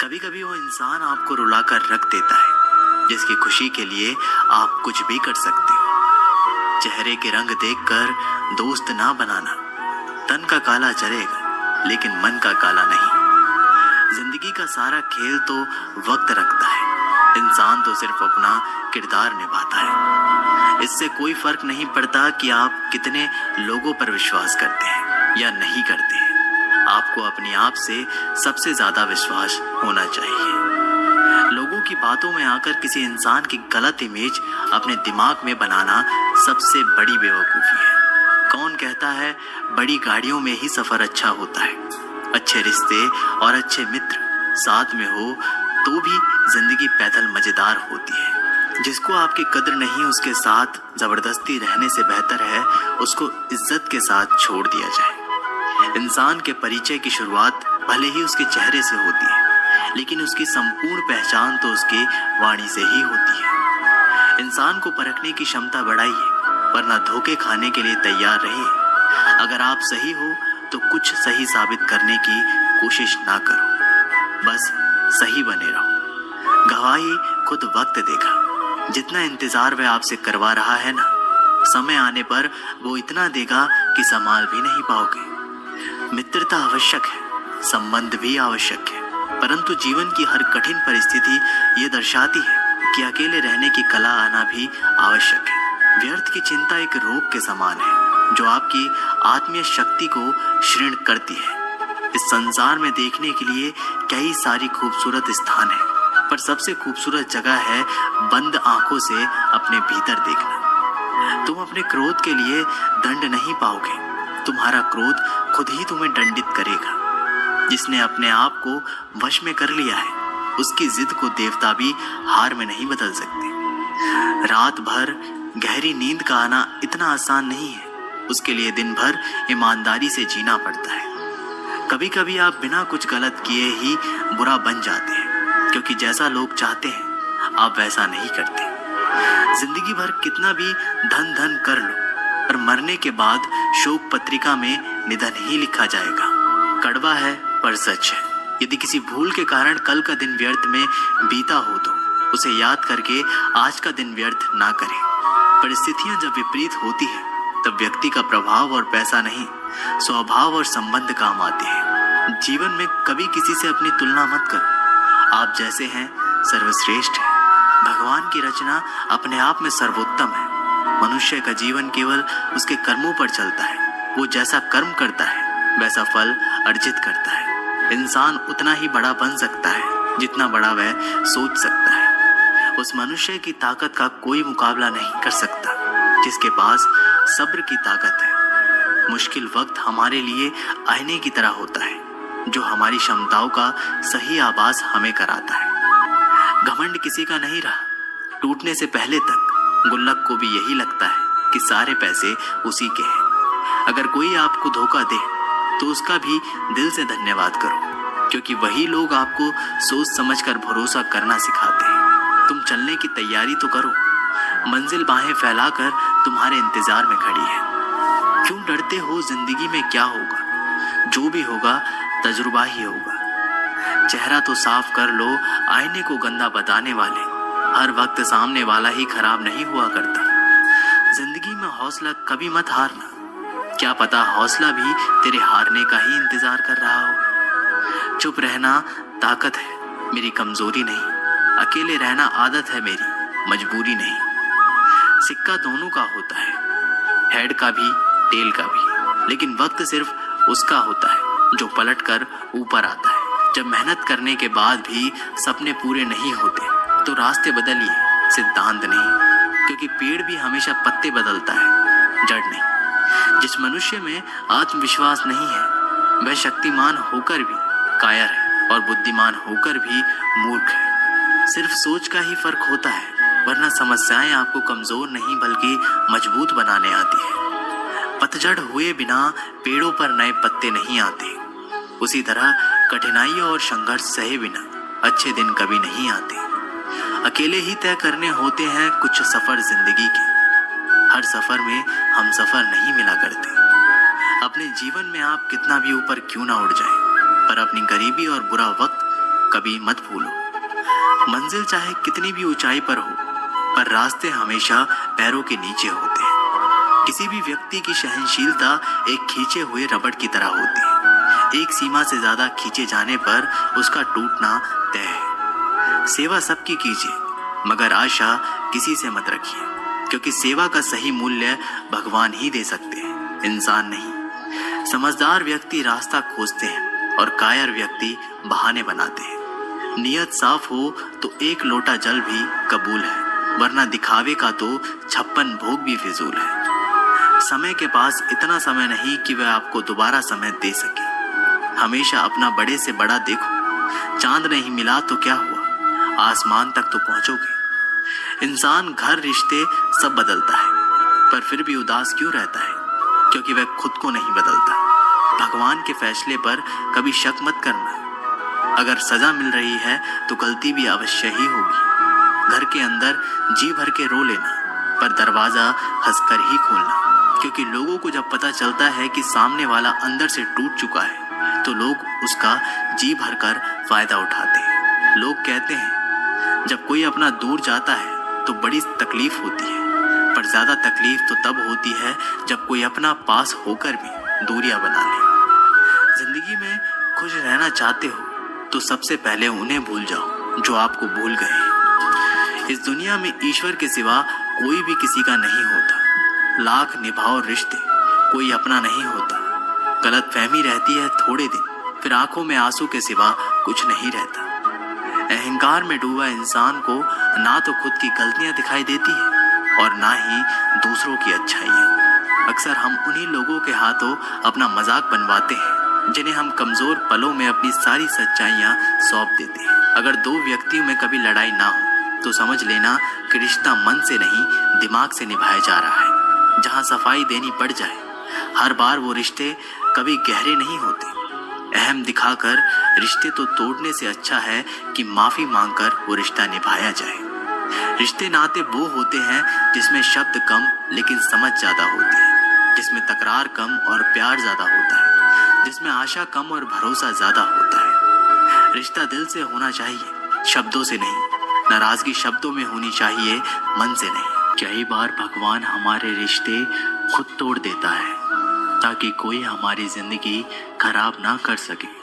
कभी कभी वो इंसान आपको रुलाकर रख देता है जिसकी खुशी के लिए आप कुछ भी कर सकते हो। चेहरे के रंग देखकर दोस्त ना बनाना। तन का काला चलेगा लेकिन मन का काला नहीं। जिंदगी का सारा खेल तो वक्त रखता है, इंसान तो सिर्फ अपना किरदार निभाता है। इससे कोई फर्क नहीं पड़ता कि आप कितने लोगों पर विश्वास करते हैं या नहीं करते हैं। आपको अपने आप से सबसे ज्यादा विश्वास होना चाहिए। लोगों की बातों में आकर किसी इंसान की गलत इमेज अपने दिमाग में बनाना सबसे बड़ी बेवकूफ़ी है। कौन कहता है बड़ी गाड़ियों में ही सफर अच्छा होता है। अच्छे रिश्ते और अच्छे मित्र साथ में हो तो भी जिंदगी पैदल मजेदार होती है। जिसको आपकी कद्र नहीं उसके साथ जबरदस्ती रहने से बेहतर है उसको इज्जत के साथ छोड़ दिया जाए। इंसान के परिचय की शुरुआत भले ही उसके चेहरे से होती है, लेकिन उसकी संपूर्ण पहचान तो उसकी वाणी से ही होती है। इंसान को परखने की क्षमता बढ़ाइए, वरना धोखे खाने के लिए तैयार रहिए। अगर आप सही हो तो कुछ सही साबित करने की कोशिश ना करो, बस सही बने रहो। गवाही खुद वक्त देगा। जितना इंतजार वह आपसे करवा रहा है ना, समय आने पर वो इतना देगा कि संभाल भी नहीं पाओगे। मित्रता आवश्यक है, संबंध भी आवश्यक है, परंतु जीवन की हर कठिन परिस्थिति ये दर्शाती है कि अकेले रहने की कला आना भी आवश्यक है। व्यर्थ की चिंता एक रोग के समान है जो आपकी आत्मीय शक्ति को क्षीण करती है। इस संसार में देखने के लिए कई सारी खूबसूरत स्थान है, पर सबसे खूबसूरत जगह है बंद आंखों से अपने भीतर देखना। तुम अपने क्रोध के लिए दंड नहीं पाओगे, तुम्हारा क्रोध खुद ही तुम्हें दंडित करेगा। जिसने अपने आप को वश में कर लिया है उसकी जिद को देवता भी हार में नहीं बदल सकते। रात भर गहरी नींद का आना इतना आसान नहीं है, उसके लिए दिन भर ईमानदारी से जीना पड़ता है। कभी कभी आप बिना कुछ गलत किए ही बुरा बन जाते हैं, क्योंकि जैसा लोग चाहते हैं आप वैसा नहीं करते। जिंदगी भर कितना भी धन धन कर लो, पर मरने के बाद शोक पत्रिका में निधन ही लिखा जाएगा। कड़वा है पर सच है। यदि किसी भूल के कारण कल का दिन व्यर्थ में बीता हो तो उसे याद करके आज का दिन व्यर्थ ना करें। परिस्थितियां जब विपरीत होती है तब व्यक्ति का प्रभाव और पैसा नहीं, स्वभाव और संबंध काम आते हैं। जीवन में कभी किसी से अपनी तुलना मत करो। आप जैसे हैं सर्वश्रेष्ठ है। भगवान की रचना अपने आप में सर्वोत्तम है। मनुष्य का जीवन केवल उसके कर्मों पर चलता है। वो जैसा कर्म करता है वैसा फल अर्जित करता है। इंसान उतना ही बड़ा बन सकता है जितना बड़ा वह सोच सकता है। उस मनुष्य की ताकत का कोई मुकाबला नहीं कर सकता जिसके पास सब्र की ताकत है। मुश्किल वक्त हमारे लिए आईने की तरह होता है जो हमारी क्षमताओं का सही आभास हमें कराता है। घमंड किसी का नहीं रहा। टूटने से पहले तक गुल्लक को भी यही लगता है कि सारे पैसे उसी के हैं। अगर कोई आपको धोखा दे तो उसका भी दिल से धन्यवाद करो, क्योंकि वही लोग आपको सोच समझकर भरोसा करना सिखाते हैं। तुम चलने की तैयारी तो करो, मंजिल बाहें फैलाकर तुम्हारे इंतजार में खड़ी है। क्यों डरते हो? जिंदगी में क्या होगा, जो भी होगा तजुर्बा ही होगा। चेहरा तो साफ कर लो, आईने को गंदा बताने वाले हर वक्त सामने वाला ही खराब नहीं हुआ करता। जिंदगी में हौसला कभी मत हारना, क्या पता हौसला भी तेरे हारने का ही इंतजार कर रहा हो। चुप रहना ताकत है, मेरी कमजोरी नहीं। अकेले रहना आदत है मेरी, मजबूरी नहीं। सिक्का दोनों का होता है, हेड का भी टेल का भी, लेकिन वक्त सिर्फ उसका होता है जो पलट कर ऊपर आता है। जब मेहनत करने के बाद भी सपने पूरे नहीं होते तो रास्ते बदलिए, सिद्धांत नहीं, क्योंकि पेड़ भी हमेशा पत्ते बदलता है, जड़ नहीं। जिस मनुष्य में आत्मविश्वास नहीं है वह शक्तिमान होकर भी कायर है और बुद्धिमान होकर भी मूर्ख है। सिर्फ सोच का ही फर्क होता है, वरना समस्याएं आपको कमजोर नहीं बल्कि मजबूत बनाने आती है। पतझड़ हुए बिना पेड़ों पर नए पत्ते नहीं आते, उसी तरह कठिनाइयों और संघर्ष सहे बिना अच्छे दिन कभी नहीं आते। अकेले ही तय करने होते हैं कुछ सफर जिंदगी के। हर सफर में हम सफर नहीं मिला करते। अपने जीवन में आप कितना भी ऊपर क्यों ना उड़ जाएं, पर अपनी गरीबी और बुरा वक्त कभी मत भूलो। मंजिल चाहे कितनी भी ऊंचाई पर हो, पर रास्ते हमेशा पैरों के नीचे होते हैं। किसी भी व्यक्ति की सहनशीलता एक खींचे हुए रबड़ की तरह होती है। एक सीमा से ज्यादा खींचे जाने पर उसका टूटना तय है। सेवा सबकी कीजिए, मगर आशा किसी से मत रखिए, क्योंकि सेवा का सही मूल्य भगवान ही दे सकते हैं, इंसान नहीं। समझदार व्यक्ति रास्ता खोजते हैं और कायर व्यक्ति बहाने बनाते हैं। नियत साफ हो तो एक लोटा जल भी कबूल है, वरना दिखावे का तो 56 भोग भी फिजूल है। समय के पास इतना समय नहीं कि वह आपको दोबारा समय दे सके। हमेशा अपना बड़े से बड़ा देखो। चांद नहीं मिला तो क्या हुआ, आसमान तक तो पहुंचोगे। इंसान, घर, रिश्ते सब बदलता है, पर फिर भी उदास क्यों रहता है? क्योंकि वह खुद को नहीं बदलता। भगवान के फैसले पर कभी शक मत करना। अगर सजा मिल रही है तो गलती भी अवश्य ही होगी। घर के अंदर जी भर के रो लेना, पर दरवाजा हंसकर ही खोलना, क्योंकि लोगों को जब पता चलता है कि सामने वाला अंदर से टूट चुका है तो लोग उसका जी भर कर फायदा उठाते हैं। लोग कहते हैं जब कोई अपना दूर जाता है तो बड़ी तकलीफ होती है, पर ज्यादा तकलीफ तो तब होती है जब कोई अपना पास होकर भी दूरियां बना ले। जिंदगी में खुश रहना चाहते हो तो सबसे पहले उन्हें भूल जाओ जो आपको भूल गए। इस दुनिया में ईश्वर के सिवा कोई भी किसी का नहीं होता। लाख निभाओ रिश्ते, कोई अपना नहीं होता। गलत फहमी रहती है थोड़े दिन, फिर आंखों में आंसू के सिवा कुछ नहीं रहता। अहंकार में डूबा इंसान को ना तो खुद की गलतियां दिखाई देती है और ना ही दूसरों की अच्छाइयां। अक्सर हम उन्हीं लोगों के हाथों अपना मजाक बनवाते हैं जिन्हें हम कमजोर पलों में अपनी सारी सच्चाइयां सौंप देते हैं। अगर दो व्यक्तियों में कभी लड़ाई ना हो तो समझ लेना कि रिश्ता मन से नहीं दिमाग से निभाया जा रहा है। जहां सफाई देनी पड़ जाए हर बार, वो रिश्ते कभी गहरे नहीं होते। अहम दिखाकर रिश्ते तो तोड़ने से अच्छा है कि माफी मांगकर वो रिश्ता निभाया जाए। रिश्ते नाते वो होते हैं जिसमें शब्द कम लेकिन समझ ज्यादा होती है, जिसमें तकरार कम और प्यार ज्यादा होता है, जिसमें आशा कम और भरोसा ज्यादा होता है। रिश्ता दिल से होना चाहिए, शब्दों से नहीं। नाराजगी शब्दों में होनी चाहिए, मन से नहीं। कई बार भगवान हमारे रिश्ते खुद तोड़ देता है ताकि कोई हमारी जिंदगी खराब ना कर सके।